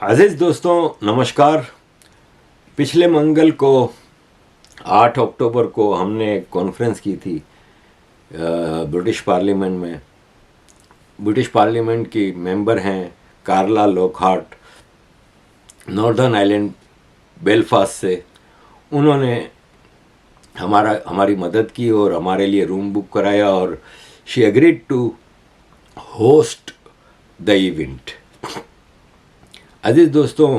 अजीज़ दोस्तों नमस्कार। पिछले मंगल को 8 अक्टूबर को हमने एक कॉन्फ्रेंस की थी ब्रिटिश पार्लियामेंट में। ब्रिटिश पार्लियामेंट की मेंबर हैं कार्ला लॉकहार्ट, नॉर्दर्न आइलैंड बेलफास्ट से। उन्होंने हमारी मदद की और हमारे लिए रूम बुक कराया और she agreed to host the event. अजीज़ दोस्तों,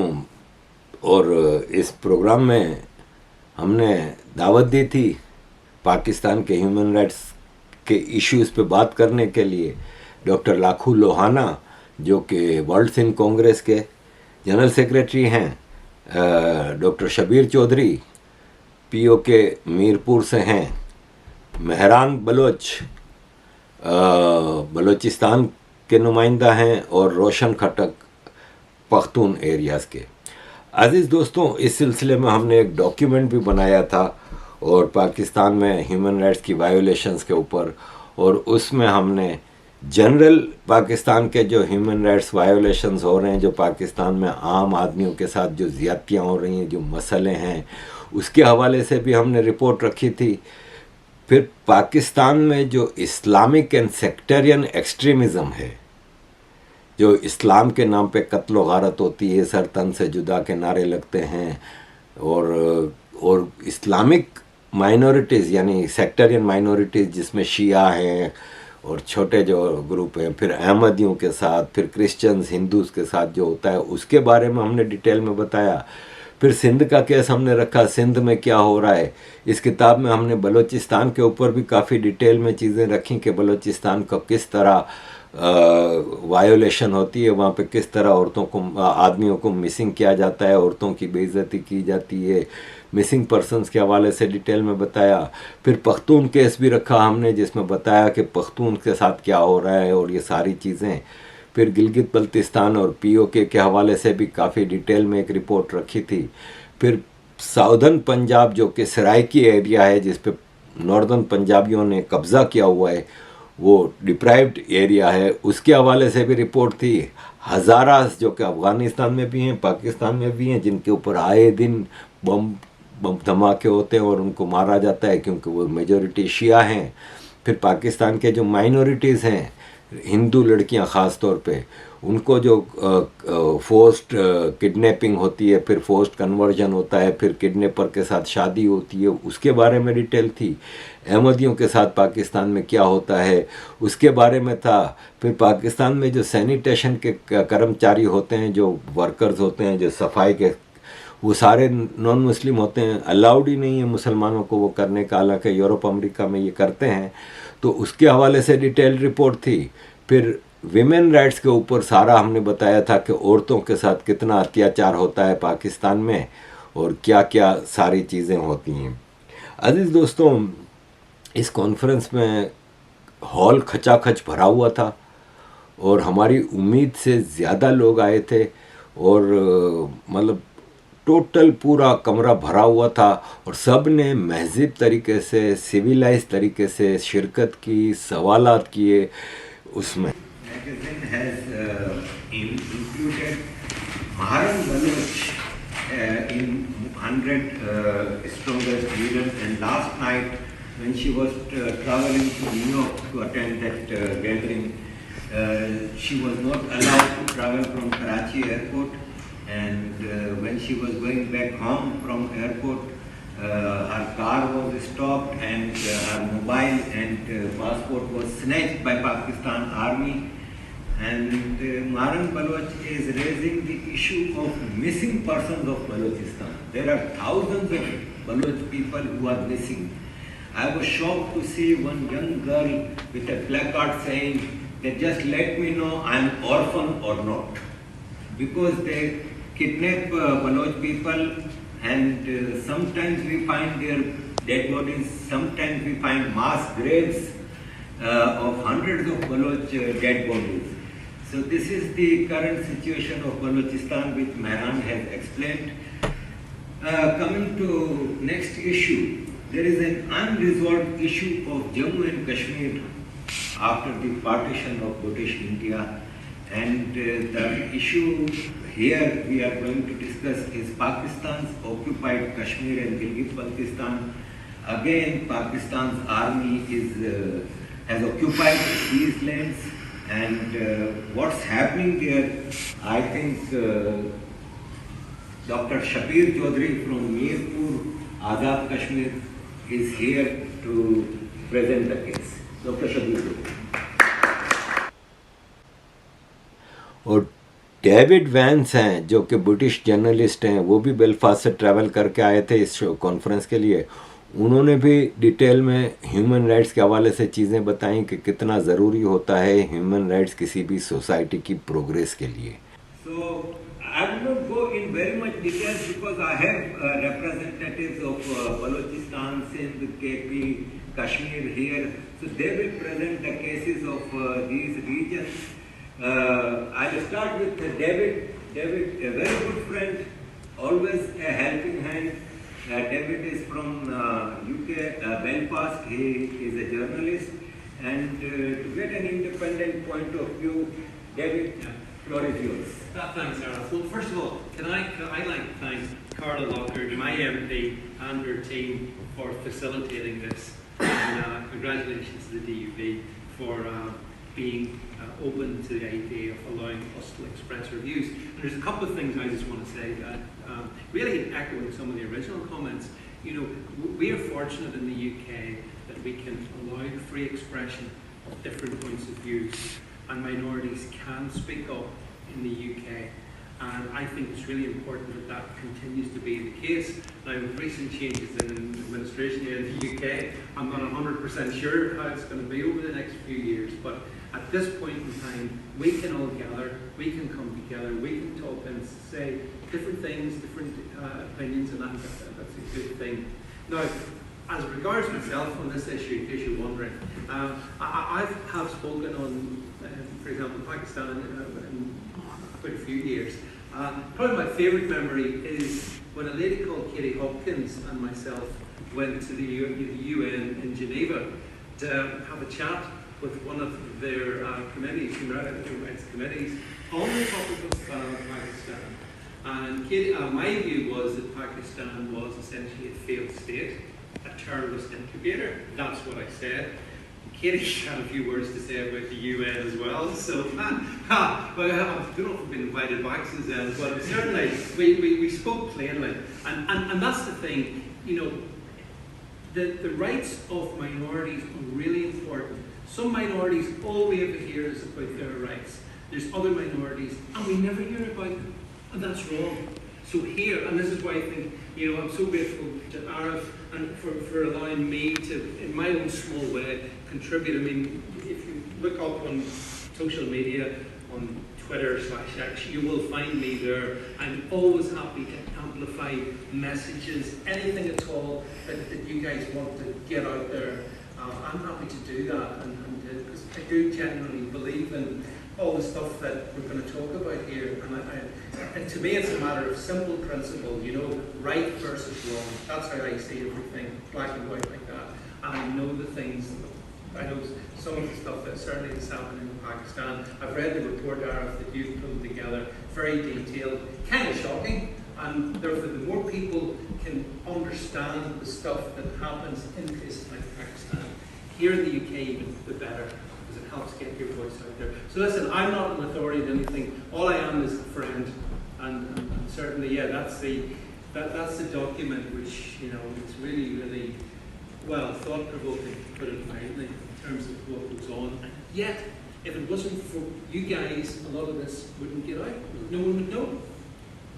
और इस प्रोग्राम में हमने दावत दी थी पाकिस्तान के ह्यूमन राइट्स के इश्यूज़ पे बात करने के लिए डॉक्टर लाखू लोहाना, जो कि वर्ल्ड सिंध कांग्रेस के जनरल सेक्रेटरी हैं, डॉक्टर शबीर चौधरी पीओके मीरपुर से हैं, मेहरान बलोचिस्तान के नुमाइंदा हैं और रोशन खटक पख्तून एरियाज़ के। अजीज़ दोस्तों, इस सिलसिले में हमने एक डॉक्यूमेंट भी बनाया था और पाकिस्तान में ह्यूमन राइट्स की वायोलेशंस के ऊपर, और उसमें हमने जनरल पाकिस्तान के जो ह्यूमन राइट्स वायोलेशंस हो रहे हैं, जो पाकिस्तान में आम आदमियों के साथ जो ज़्यादतियाँ हो रही हैं, जो मसले हैं, उसके हवाले से भी हमने रिपोर्ट रखी थी। फिर पाकिस्तान में जो इस्लामिक एंड सेक्टेरियन एक्सट्रीमिज़म है, जो इस्लाम के नाम पे कत्ल व गारत होती है, सर तन से जुदा के नारे लगते हैं, और इस्लामिक माइनॉरिटीज़ यानी सेक्टेरियन माइनॉरिटीज़ जिसमें शिया हैं और छोटे जो ग्रुप हैं, फिर अहमदियों के साथ, फिर क्रिश्चियंस हिंदूज़ के साथ जो होता है, उसके बारे में हमने डिटेल में बताया। फिर सिंध का केस हमने रखा, सिंध में क्या हो रहा है। इस किताब में हमने बलोचिस्तान के ऊपर भी काफ़ी डिटेल में चीज़ें रखी कि बलोचिस्तान को किस तरह वायोलेशन होती है, वहाँ पे किस तरह औरतों को, आदमियों को मिसिंग किया जाता है, औरतों की बेइज्जती की जाती है, मिसिंग पर्सन्स के हवाले से डिटेल में बताया। फिर पख्तून केस भी रखा हमने, जिसमें बताया कि पख्तून के साथ क्या हो रहा है और ये सारी चीज़ें। फिर गिलगित बल्तिस्तान और पीओके के हवाले से भी काफ़ी डिटेल में एक रिपोर्ट रखी थी। फिर साउदर्न पंजाब जो कि सराइकी एरिया है, जिस पे नॉर्दर्न पंजाबियों ने कब्ज़ा किया हुआ है, वो डिप्राइव्ड एरिया है, उसके हवाले से भी रिपोर्ट थी। हज़ारास जो कि अफ़गानिस्तान में भी हैं, पाकिस्तान में भी हैं, जिनके ऊपर आए दिन बम धमाके होते हैं और उनको मारा जाता है क्योंकि वो मेजॉरिटी शिया हैं। फिर पाकिस्तान के जो माइनॉरिटीज़ हैं, हिंदू लड़कियां ख़ास तौर पे, उनको जो फोर्स्ड किडनैपिंग होती है, फिर फोर्स्ड कन्वर्जन होता है, फिर किडनैपर के साथ शादी होती है, उसके बारे में डिटेल थी। अहमदियों के साथ पाकिस्तान में क्या होता है, उसके बारे में था। फिर पाकिस्तान में जो सैनिटेशन के कर्मचारी होते हैं, जो वर्कर्स होते हैं, जो सफाई के, वो सारे नॉन मुस्लिम होते हैं। अलाउड ही नहीं है मुसलमानों को वो करने का, हालांकि यूरोप अमेरिका में ये करते हैं। तो उसके हवाले से डिटेल रिपोर्ट थी। फिर विमेन राइट्स के ऊपर सारा हमने बताया था कि औरतों के साथ कितना अत्याचार होता है पाकिस्तान में और क्या क्या सारी चीज़ें होती हैं। अजीज़ दोस्तों, इस कॉन्फ्रेंस में हॉल खचाखच भरा हुआ था और हमारी उम्मीद से ज़्यादा लोग आए थे, और मतलब टोटल पूरा कमरा भरा हुआ था और सब ने महज़िब तरीके से, सिविलाइज तरीके से शिरकत की, सवालात किए उसमें। Magazine has included Maharan Baloch in 100 strongest leaders, and last night when she was traveling to New York to attend that gathering, she was not allowed to travel from Karachi airport, and when she was going back home from airport, her car was stopped and her mobile and passport was snatched by Pakistan Army. And Maran Baloch is raising the issue of missing persons of Balochistan. There are thousands of Baloch people who are missing. I was shocked to see one young girl with a placard saying that just let me know I'm orphan or not. Because they kidnap Baloch people, and sometimes we find their dead bodies, sometimes we find mass graves of hundreds of Baloch dead bodies. So this is the current situation of Balochistan, which Mehran has explained. Coming to next issue, there is an unresolved issue of Jammu and Kashmir after the partition of British India, And the issue here we are going to discuss is Pakistan's occupied Kashmir and Gilgit-Baltistan. Again, Pakistan's army has occupied these lands, and what's happening there, I think Dr. Shabir Chaudhry from Mirpur, Azad Kashmir, is here to present the case. Dr. Shabir Chaudhry. और David vents हैं जो कि British journalist हैं, वो भी Belfast से travel करके आए थे इस कॉन्फ्रेंस के लिए। उन्होंने भी डिटेल में ह्यूमन राइट्स के हवाले से चीज़ें बताई कि कितना ज़रूरी होता है ह्यूमन राइट्स किसी भी सोसाइटी की प्रोग्रेस के लिए। So I will not go in very much details because I have representatives of Balochistan, Sindh, KP, Kashmir here. So they will present the cases of these regions. I'll start with David. David, a very good friend, always a helping hand. David is from UK, Belfast. He is a journalist. And to get an independent point of view, David, floor is yours. Thanks, Arif. Well, first of all, can I like to thank Carla Lockard, my MP, and her team for facilitating this. And congratulations to the DUV for being open to the idea of allowing us to express our views. And there's a couple of things I just want to say that really echoing some of the original comments. You know, we are fortunate in the UK that we can allow free expression of different points of views, and minorities can speak up in the UK. And I think it's really important that that continues to be the case. Now, with recent changes in administration here in the UK, I'm not 100% sure how it's going to be over the next few years, but at this point in time, we can all gather, we can come together, we can talk and say different things, different opinions, and that's a good thing. Now, as regards myself on this issue, in case you're wondering, I have spoken on, for example, Pakistan in quite a few years. Probably my favourite memory is when a lady called Katie Hopkins and myself went to the UN in Geneva to have a chat with one of their committees, human rights committees, on the topic of Pakistan. And Katie, my view was that Pakistan was essentially a failed state, a terrorist incubator. That's what I said. Katie had a few words to say about the UN as well, so well, I don't know if I've been invited back since then, but certainly we spoke plainly, and that's the thing, you know, the rights of minorities are really important. Some minorities, all we ever hear is about their rights. There's other minorities, and we never hear about them, and that's wrong. So here, and this is why I think, you know, I'm so grateful to Arif and for allowing me to, in my own small way, contribute. I mean, if you look up on social media, on Twitter/X, you will find me there. I'm always happy to amplify messages, anything at all that you guys want to get out there. I'm happy to do that, because I do genuinely believe in all the stuff that we're going to talk about here. And to me, it's a matter of simple principle, you know, right versus wrong. That's how I see everything, black and white like that. And I know the things, I know some of the stuff that certainly is happening in Pakistan. I've read the report, Arif, that you've pulled together, very detailed, kind of shocking. And therefore, the more people can understand the stuff that happens in places like Pakistan, here in the UK even, the better, because it helps get your voice out there. So listen, I'm not an authority in anything. All I am is a friend, and certainly, yeah, that's the document which, you know, it's really, really, well, thought-provoking, to put it mildly, in terms of what goes on. And yet, if it wasn't for you guys, a lot of this wouldn't get out. No one would know.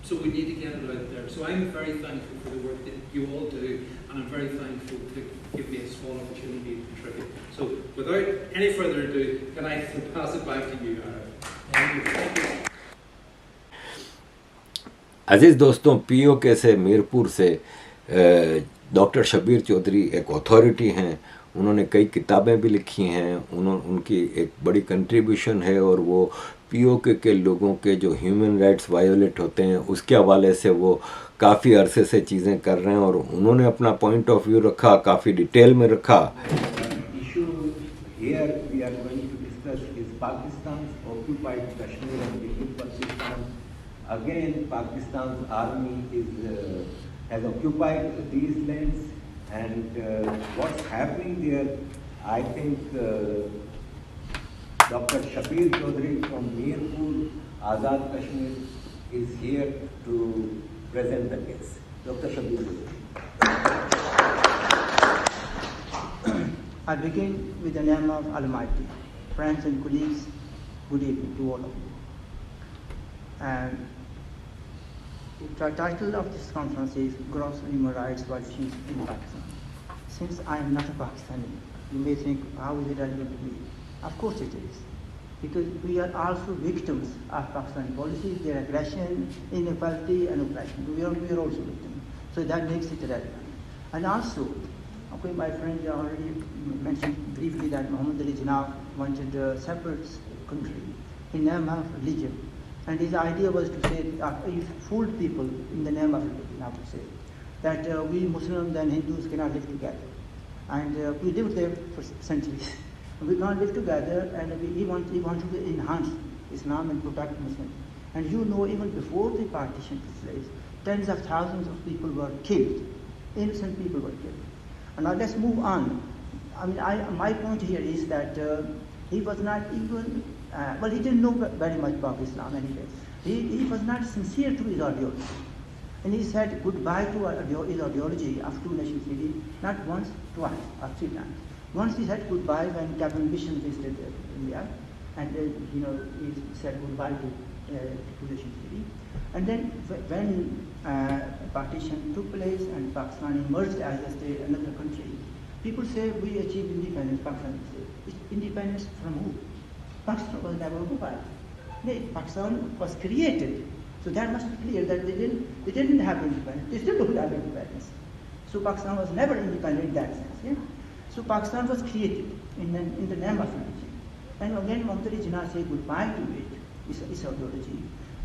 So we need to get it out there. So I'm very thankful for the work that you all do, and I'm very thankful to give me a small opportunity to contribute. So without any further ado, can I pass it back to you, Arif? Thank you. अजीज़ दोस्तों, PoK से मीरपुर से doctor Shabir Chaudhary एक authority हैं। उन्होंने कई किताबें भी लिखी हैं, उनकी एक बड़ी कंट्रीब्यूशन है, और वो पीओके के लोगों के जो ह्यूमन राइट्स वायोलेट होते हैं उसके हवाले से वो काफ़ी अरसे से चीज़ें कर रहे हैं, और उन्होंने अपना पॉइंट ऑफ व्यू रखा, काफ़ी डिटेल में रखा। Issue here we are going to discuss is Pakistan's occupied Kashmir and Pakistan. Again, Pakistan's army has occupied these lands, and what's happening there, I think Dr. Shabir Chaudhry from Mirpur, Azad Kashmir, is here to present the case. Dr. Shabir Chaudhry. I begin with the name of Almighty. Friends and colleagues, good evening to all of you. And the title of this conference is Gross Human Rights Violations in Pakistan. Since I am not a Pakistani, you may think, how is it relevant to me? Of course it is. Because we are also victims of Pakistani policies, their aggression, inequality, and oppression. We are also victims. So that makes it relevant. And also, okay, my friend already mentioned briefly that Muhammad Ali Jinnah wanted a separate country in the name of religion. And his idea was to say, he fooled people in the name of religion, I would say, that we Muslims and Hindus cannot live together. And we lived there for centuries. We can't live together, and he wanted to enhance Islam and protect Muslims. And you know, even before the partition took place, tens of thousands of people were killed. Innocent people were killed. And now let's move on. I mean, my point here is that he was not even, well, he didn't know very much about Islam anyway. He was not sincere to his ideology. And he said goodbye to his ideology of two-nation theory, not once, twice, or three times. Once he said goodbye when Captain Mission visited India, and he said goodbye to two-nation theory. And then when partition took place and Pakistan emerged as a state, another country, people say we achieved independence. Pakistan said, independence from who? Pakistan was never occupied. Pakistan was created. So that must be clear that they didn't have independence. They still don't have independence. So Pakistan was never independent in that sense. Yeah? So Pakistan was created in the name of religion. And again, Muhammad Ali Jinnah said goodbye to it, its ideology.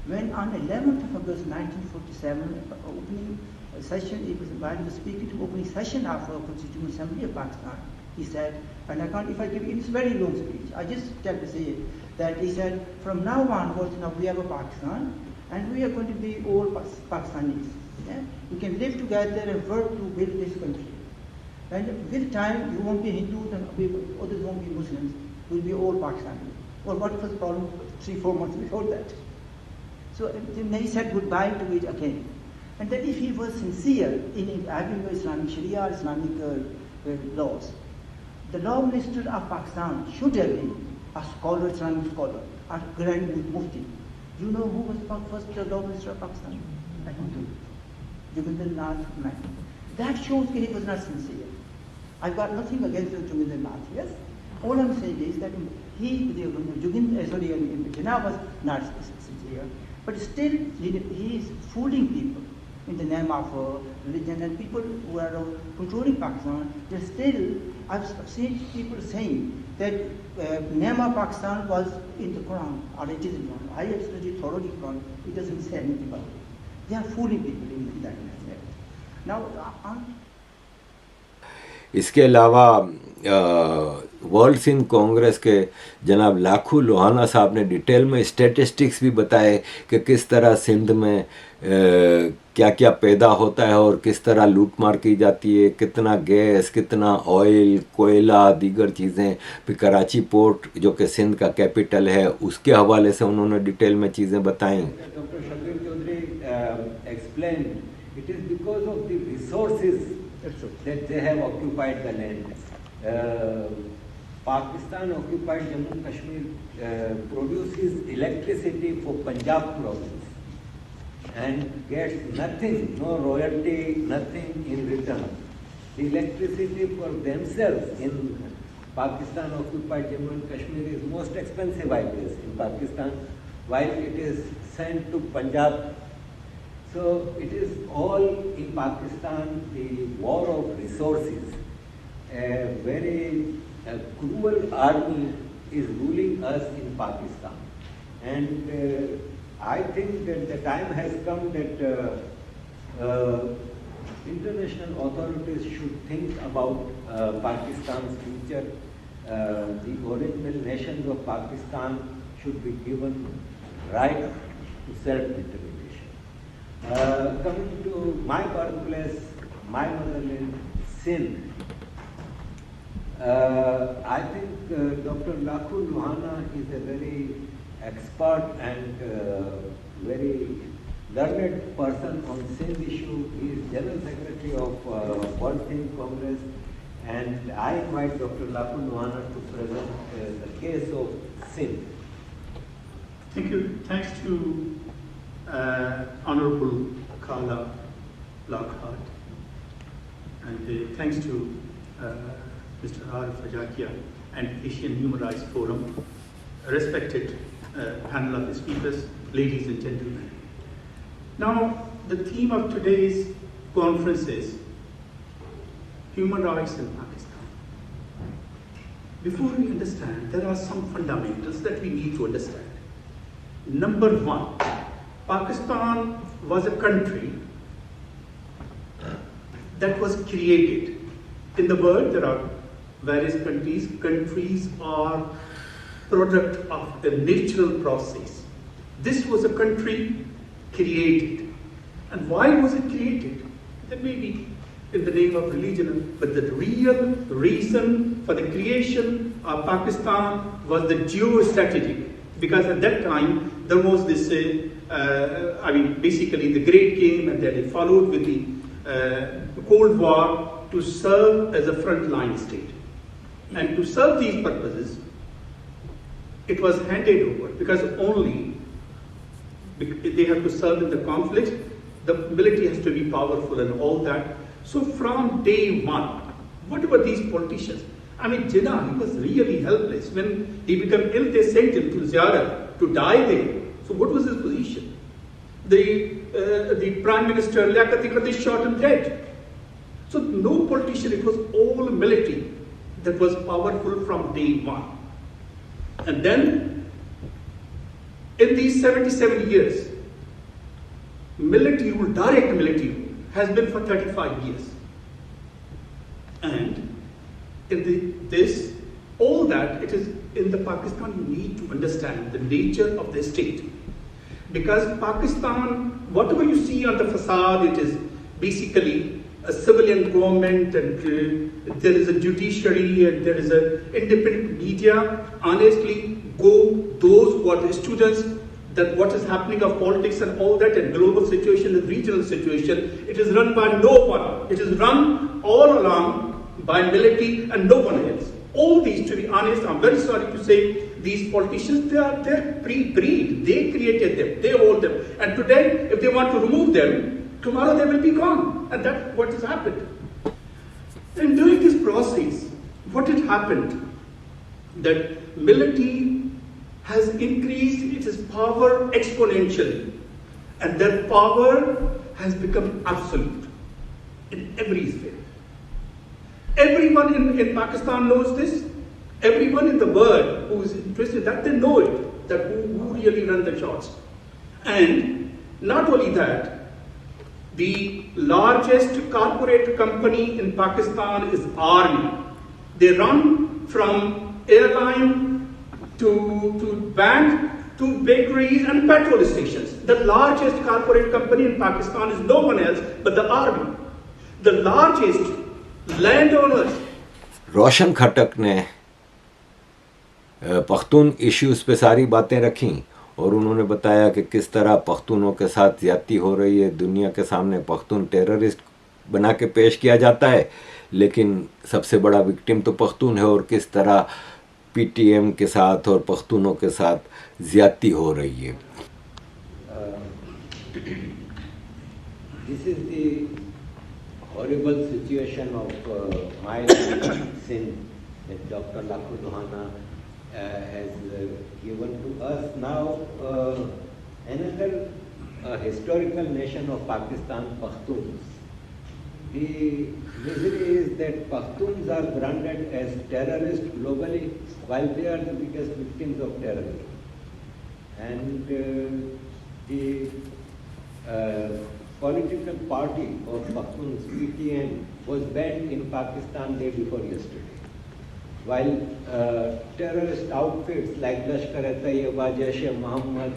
When on 11th of August 1947, opening session, he was invited to speak at the opening session of the Constituent Assembly of Pakistan. He said, and I can't, if I give you, it's a very long speech, I just tell to say it, that he said, from now onwards, now we have a Pakistan, and we are going to be all Pakistanis. Yeah? We can live together and work to build this country. And with time, you won't be Hindus and others won't be Muslims. We'll be all Pakistanis. Well, what was the problem 3-4 months before that? So then he said goodbye to it again. And then if he was sincere in having Islamic Sharia, Islamic laws, the law minister of Pakistan should have been a scholar, Islamic scholar, a grand mufti. Do you know who was the first law minister of Pakistan? I don't know. Joginder Nath Mehta. That shows that he was not sincere. I've got nothing against Joginder Nath, yes? All I'm saying is that Jinnah was not sincere, but still he is fooling people in the name of religion, and people who are controlling Pakistan, they still, I've seen people saying that name of Pakistan was in the Quran, or it is in the Quran. I have studied thoroughly Quran, it doesn't say anything about it. They are fooling people in that respect. Now, इसके अलावा world Sindh Congress के जनाब लाखू लोहाना साहब ने detail में statistics भी बताए कि किस तरह सिंध में क्या क्या पैदा होता है और किस तरह लूटमार की जाती है, कितना गैस, कितना ऑयल, कोयला, दीगर चीज़ें। फिर कराची पोर्ट जो कि सिंध का कैपिटल है, उसके हवाले से उन्होंने डिटेल में चीज़ें बताई। Doctor Shabir Chaudhary explained it is because of the resources that they have occupied the land. Pakistan occupied Jammu and Kashmir produces electricity for Punjab province and gets nothing, no royalty, nothing in return. The electricity for themselves in Pakistan occupied Jammu and Kashmir is most expensive, I guess, in Pakistan, while it is sent to Punjab. So it is all in Pakistan, the war of resources. A very cruel army is ruling us in Pakistan. And I think that the time has come that international authorities should think about Pakistan's future. the original nations of Pakistan should be given right to self-determination. Coming to my birthplace, my motherland, Sindh, I think Dr. Lakhu Luhana is a very expert and very learned person on Sindh issue. He is General Secretary of World Sindh Congress, and I invite Dr. Lakhu Luhana to present the case of Sindh. Thank you. Thanks to Honorable Kala Lockhart, and thanks to Mr. Arif Ajakia and Asian Human Rights Forum, respected panel of speakers, ladies and gentlemen. Now, the theme of today's conference is human rights in Pakistan. Before we understand, there are some fundamentals that we need to understand. Number one, Pakistan was a country that was created. In the world, there are various countries. Countries are product of a natural process. This was a country created. And why was it created? That may be in the name of religion, but the real reason for the creation of Pakistan was the geostrategic. Because at that time, there was this, basically the Great Game, and then it followed with the Cold War to serve as a frontline state. And to serve these purposes, it was handed over because only they have to serve in the conflict, the military has to be powerful and all that. So from day one, whatever these politicians, Jinnah, he was really helpless. When he became ill, they sent him to Ziyarah to die there. So what was his position? The Prime Minister, Liaquat Ali, shot him dead. So no politician, it was all military that was powerful from day one. And then, in these 77 years, military rule, direct military rule, has been for 35 years. And in all that, it is in the Pakistan, you need to understand the nature of the state. Because Pakistan, whatever you see on the facade, it is basically a civilian government, and there is a judiciary, and there is an independent media. Honestly, those who are the students, that what is happening of politics and all that, and global situation and regional situation, it is run by no one. It is run all along by military and no one else. All these, to be honest, I'm very sorry to say, these politicians, they're pre-breed. They created them, they hold them. And today, if they want to remove them, tomorrow they will be gone. And that's what has happened. And during this process, what had happened, that military has increased its power exponentially. And that power has become absolute in every sphere. Everyone in Pakistan knows this. Everyone in the world who is interested in that, they know it, that who really run the shots. And not only that, the largest corporate company in Pakistan is Army. They run from airline to bank to bakeries and petrol stations. The largest corporate company in Pakistan is no one else but the Army. The largest landowners. रोशन खटक ने Pakhtun issues पे सारी बातें रखी और उन्होंने बताया कि किस तरह पख्तूनों के साथ ज़्यादती हो रही है, दुनिया के सामने पख्तून टेररिस्ट बना के पेश किया जाता है, लेकिन सबसे बड़ा विक्टिम तो पख्तून है, और किस तरह पीटीएम के साथ और पख्तूनों के साथ ज़्यादती हो रही है. This is the horrible situation of my Sindh that Dr. Lakhu Luhana has given to us. Now, another historical nation of Pakistan, Pakhtuns. The misery is that Pakhtuns are branded as terrorists globally, while they are the biggest victims of terrorism. And the political party of Pakhtuns, PTM, was banned in Pakistan day before yesterday. while terrorist outfits like Lashkar-e-Taiba, Jaish-e-Mohammed,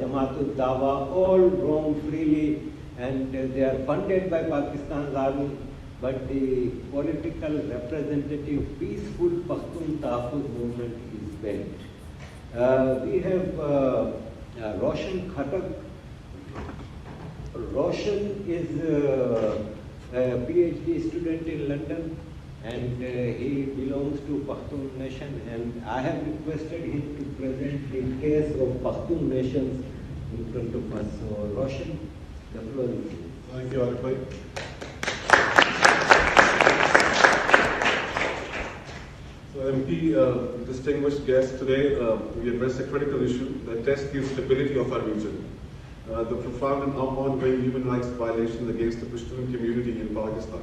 Jamaat-ud-Dawa all roam freely, and they are funded by Pakistan's army, but the political representative peaceful Pakhtun Tahaffuz movement is bent. We have Roshan Khatak. Roshan is a PhD student in London, and he belongs to Pakhtun nation, and I have requested him to present the case of Pakhtun nations in front of us. So Roshan, the floor is yours. Thank you, Arif bhai. So MP, distinguished guests, today we address a critical issue that tests the stability of our region. The profound and ongoing human rights violations against the Pashtun community in Pakistan.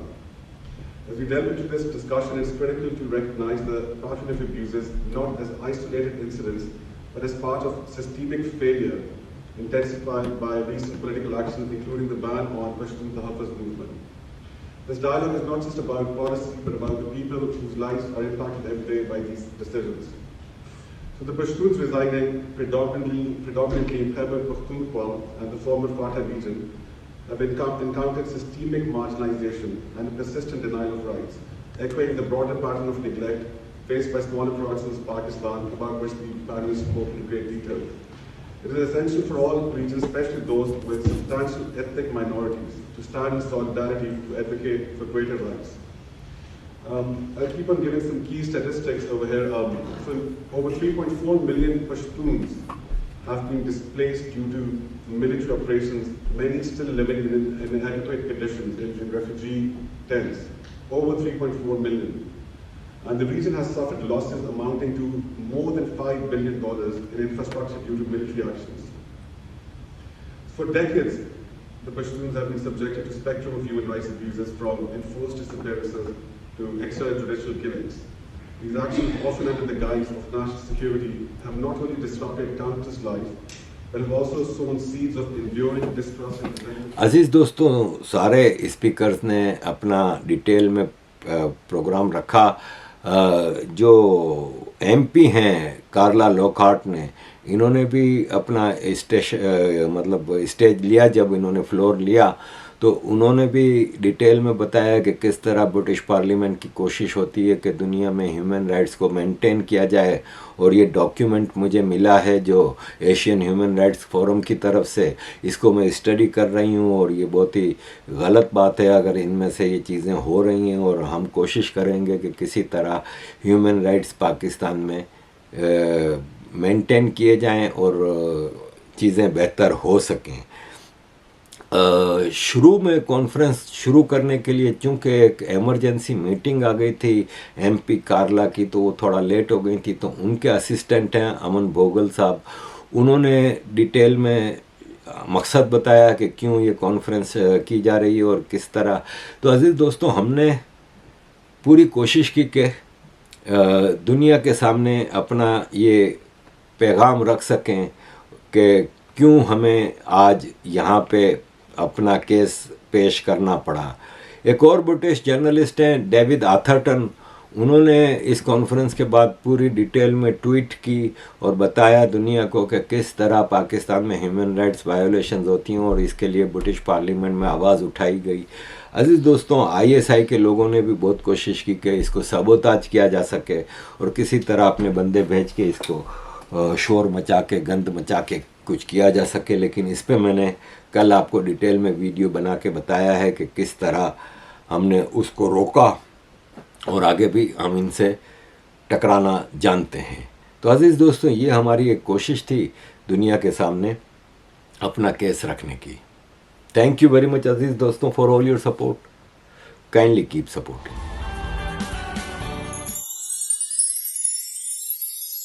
As we delve into this discussion, it's critical to recognize the pattern of abuses not as isolated incidents, but as part of systemic failure intensified by recent political actions, including the ban on Pashtun Tahaffuz movement. This dialogue is not just about policy, but about the people whose lives are impacted every day by these decisions. So the Pashtuns residing predominantly in Khyber Pakhtunkhwa and the former Fatah region have encountered systemic marginalization and a persistent denial of rights, echoing the broader pattern of neglect faced by smaller provinces of Pakistan, about which the panel spoke in great detail. It is essential for all regions, especially those with substantial ethnic minorities, to stand in solidarity to advocate for greater rights. I'll keep on giving some key statistics over here. So over 3.4 million Pashtuns have been displaced due to military operations, many still living in inadequate conditions in refugee tents. Over 3.4 million. And the region has suffered losses amounting to more than $5 billion in infrastructure due to military actions. For decades, the Pashtuns have been subjected to a spectrum of human rights abuses, from enforced disappearances to extrajudicial killings. These actions, often under the guise of national security, have not only disrupted countless lives, but have also sown seeds of enduring distrust and resentment. अजीज़ दोस्तों, सारे speakers ने अपना detail में programme रखा. जो MP हैं कार्ला Lockhart ने, इन्होंने भी अपना स्टेज लिया. जब इन्होंने फ्लोर लिया तो उन्होंने भी डिटेल में बताया कि किस तरह ब्रिटिश पार्लियामेंट की कोशिश होती है कि दुनिया में ह्यूमन राइट्स को मेंटेन किया जाए. और ये डॉक्यूमेंट मुझे मिला है जो एशियन ह्यूमन राइट्स फोरम की तरफ से, इसको मैं स्टडी कर रही हूँ. और ये बहुत ही गलत बात है अगर इनमें से ये चीज़ें हो रही हैं, और हम कोशिश करेंगे कि किसी तरह ह्यूमन राइट्स पाकिस्तान में मेंटेन किए जाएं और चीज़ें बेहतर हो सकें. शुरू में कॉन्फ्रेंस शुरू करने के लिए चूँकि एक एमरजेंसी मीटिंग आ गई थी एमपी कार्ला की, तो वो थोड़ा लेट हो गई थी. तो उनके असिस्टेंट हैं अमन भोगल साहब, उन्होंने डिटेल में मकसद बताया कि क्यों ये कॉन्फ्रेंस की जा रही है और किस तरह. तो अजीज़ दोस्तों, हमने पूरी कोशिश की कि दुनिया के सामने अपना ये पैगाम रख सकें कि क्यों हमें आज यहाँ पे अपना केस पेश करना पड़ा. एक और ब्रिटिश जर्नलिस्ट हैं डेविड आथरटन, उन्होंने इस कॉन्फ्रेंस के बाद पूरी डिटेल में ट्वीट की और बताया दुनिया को कि किस तरह पाकिस्तान में ह्यूमन राइट्स वायोलेशंस होती हैं, और इसके लिए ब्रिटिश पार्लियामेंट में आवाज़ उठाई गई. अजीज़ दोस्तों, आईएसआई के लोगों ने भी बहुत कोशिश की कि इसको सबोताज किया जा सके और किसी तरह अपने बंदे भेज के इसको शोर मचा के, गंद मचा के कुछ किया जा सके. लेकिन इस पे मैंने कल आपको डिटेल में वीडियो बना के बताया है कि किस तरह हमने उसको रोका और आगे भी हम इनसे टकराना जानते हैं. तो अजीज़ दोस्तों, ये हमारी एक कोशिश थी दुनिया के सामने अपना केस रखने की. थैंक यू वेरी मच अजीज़ दोस्तों for all your support. Kindly keep supporting.